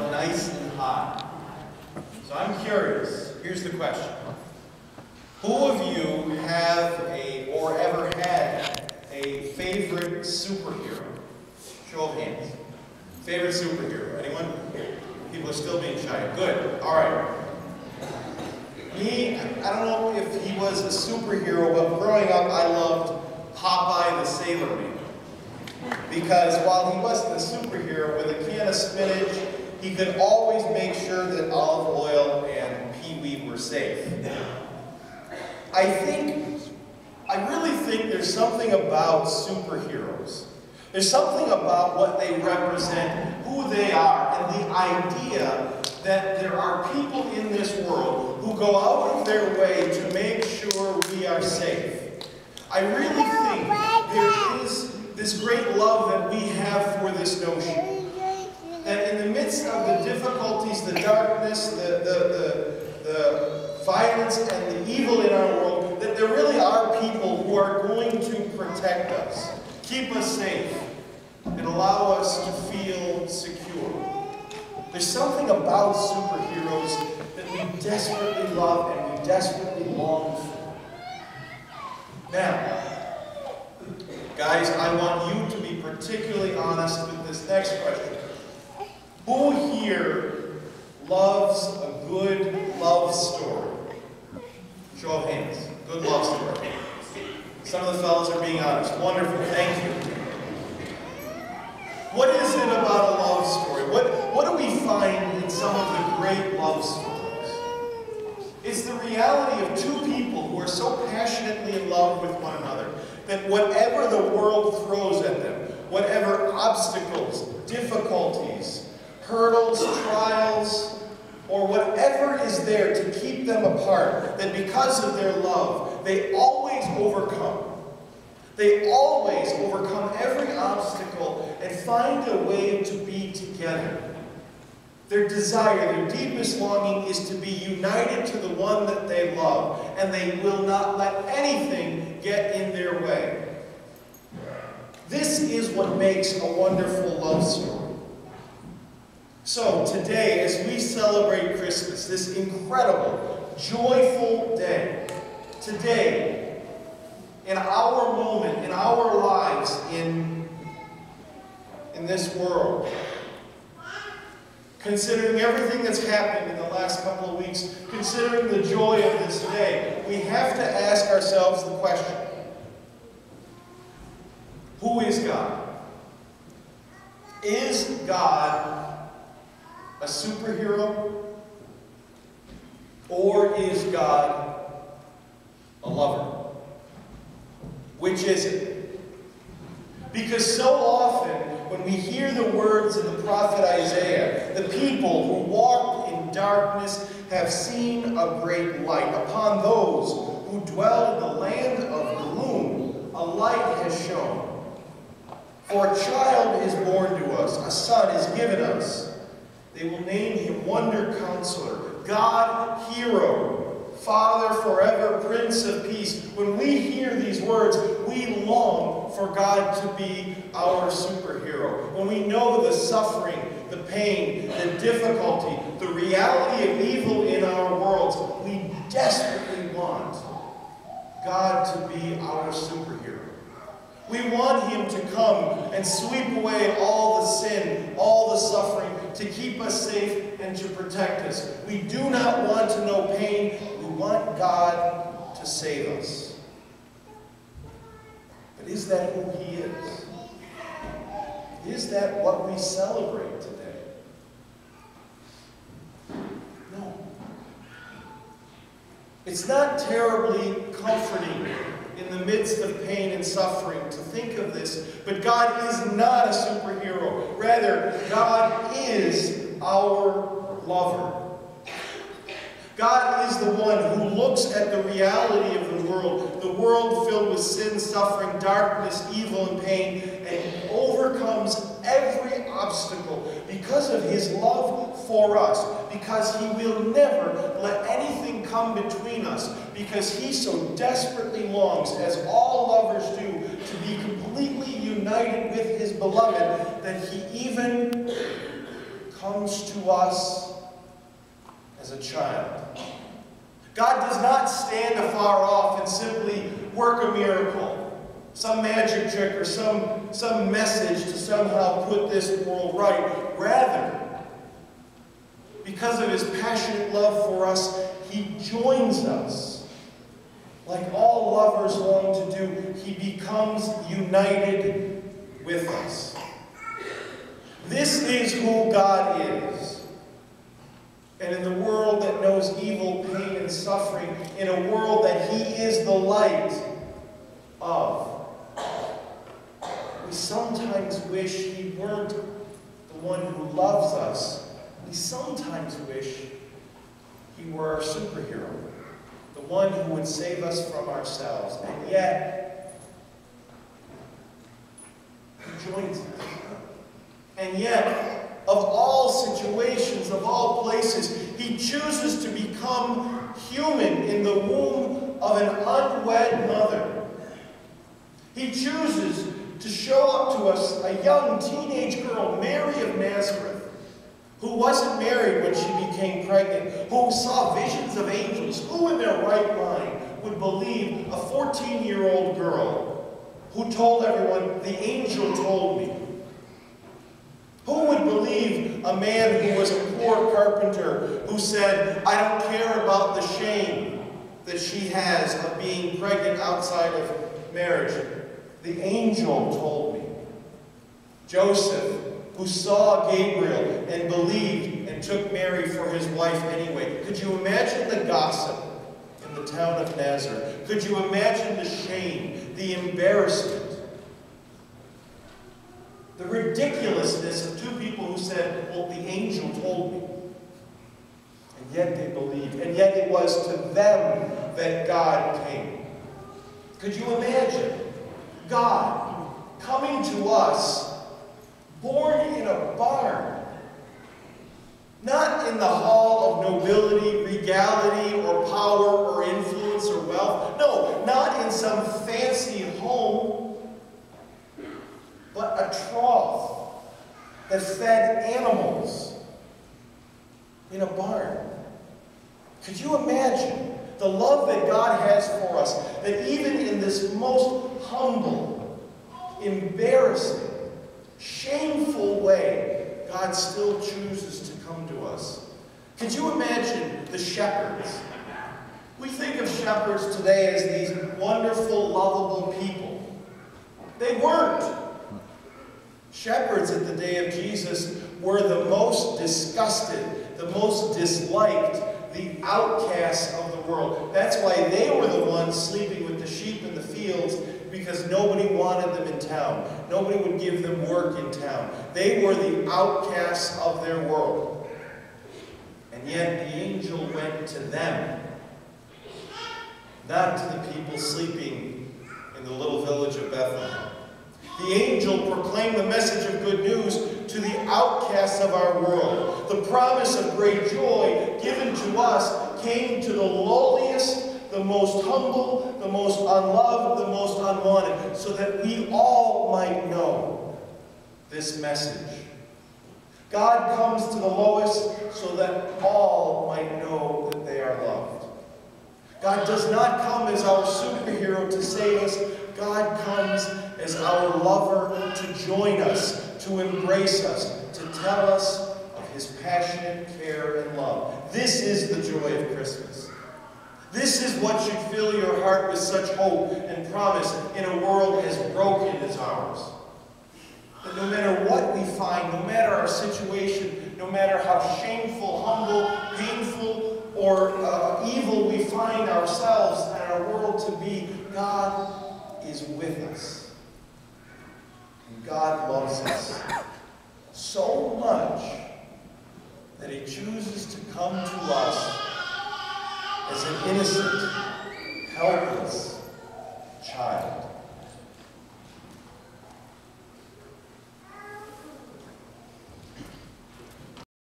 up nice and high. So I'm curious. Here's the question. Who of you have or ever had a favorite superhero? Show of hands. Favorite superhero? Anyone? People are still being shy. Good. All right. Me, I don't know if he was a superhero, but growing up I loved Popeye the Sailor Man. Because while he wasn't a superhero, with a can of spinach, he could always make sure that olive oil and Pee-wee were safe. I really think there's something about superheroes. There's something about what they represent, who they are, and the idea that there are people in this world who go out of their way to make sure we are safe. I really think there is this great love that we have for this notion. That in the midst of the difficulties, the darkness, the violence, and the evil in our world, that there really are people who are going to protect us, keep us safe, and allow us to feel secure. There's something about superheroes that we desperately love and we desperately long for. Now, guys, I want you to be particularly honest with this next question. Who here loves a good love story? Show of hands. Good love story. Some of the fellows are being honest. Wonderful. Thank you. What is it about a love story? What do we find in some of the great love stories? It's the reality of two people who are so passionately in love with one another that whatever the world throws at them, whatever obstacles, difficulties, hurdles, trials, or whatever is there to keep them apart, that because of their love, they always overcome. They always overcome every obstacle and find a way to be together. Their desire, their deepest longing is to be united to the one that they love, and they will not let anything get in their way. This is what makes a wonderful love story. So today, as we celebrate Christmas, this incredible, joyful day, today, in our moment, in our lives, in this world, considering everything that's happened in the last couple of weeks, considering the joy of this day, we have to ask ourselves the question, who is God? Is God a superhero? Or is God a lover? Which is it? Because so often, when we hear the words of the prophet Isaiah, the people who walked in darkness have seen a great light. Upon those who dwell in the land of gloom, a light has shone. For a child is born to us, a son is given us. They will name him Wonder Counselor, God Hero, Father forever, Prince of Peace. When we hear these words, we long for God to be our superhero. When we know the suffering, the pain, the difficulty, the reality of evil in our worlds, we desperately want God to be our superhero. We want him to come and sweep away all the sin, all the suffering, to keep us safe and to protect us. We do not want to know pain. We want God to save us. But is that who he is? Is that what we celebrate today? No. It's not terribly comforting in the midst of pain and suffering to think of this, but God is not a superhero. Rather, God is our lover. God is the one who looks at the reality of the world filled with sin, suffering, darkness, evil, and pain, and overcomes every obstacle because of his love for us, because he will never let anything come between us, because he so desperately longs, as all lovers do, to be completely united with his beloved, that he even comes to us as a child. God does not stand afar off and simply work a miracle, some magic trick or some message to somehow put this world right. Rather, because of his passionate love for us, he joins us. Like all lovers long to do, he becomes united with us. This is who God is. And in the world that knows evil, pain, and suffering, in a world that he is the light of, we sometimes wish he weren't the one who loves us. We sometimes wish he were our superhero, the one who would save us from ourselves. And yet, he joins us. And yet, of all situations, of all places, he chooses to become human in the womb of an unwed mother. He chooses to show up to us a young teenage girl, Mary of Nazareth, who wasn't married when she became pregnant, who saw visions of angels. Who in their right mind would believe a 14-year-old girl who told everyone, "The angel told me"? Who would believe a man who was a poor carpenter who said, "I don't care about the shame that she has of being pregnant outside of marriage"? The angel told me. Joseph, who saw Gabriel and believed and took Mary for his wife anyway. Could you imagine the gossip in the town of Nazareth? Could you imagine the shame, the embarrassment? The ridiculousness of two people who said, "Well, the angel told me." And yet they believed. And yet it was to them that God came. Could you imagine God coming to us, born in a barn? Not in the hall of nobility, regality, or power, or influence, or wealth. No, not in some fancy home. But a trough that fed animals in a barn. Could you imagine the love that God has for us, that even in this most humble, embarrassing, shameful way, God still chooses to come to us? Could you imagine the shepherds? We think of shepherds today as these wonderful, lovable people. They weren't. Shepherds at the day of Jesus were the most disgusted, the most disliked, the outcasts of the world. That's why they were the ones sleeping with the sheep in the fields, because nobody wanted them in town. Nobody would give them work in town. They were the outcasts of their world. And yet the angel went to them, not to the people sleeping in the little village of Bethlehem. The angel proclaimed the message of good news to the outcasts of our world. The promise of great joy given to us came to the lowliest, the most humble, the most unloved, the most unwanted, so that we all might know this message. God comes to the lowest so that all might know that they are loved. God does not come as our superhero to save us. God comes as our lover to join us, to embrace us, to tell us of his passionate care and love. This is the joy of Christmas. This is what should fill your heart with such hope and promise in a world as broken as ours. That no matter what we find, no matter our situation, no matter how shameful, humble, painful, or evil we find ourselves and our world to be, God is with us. And God loves us so much that he chooses to come to us as an innocent, helpless,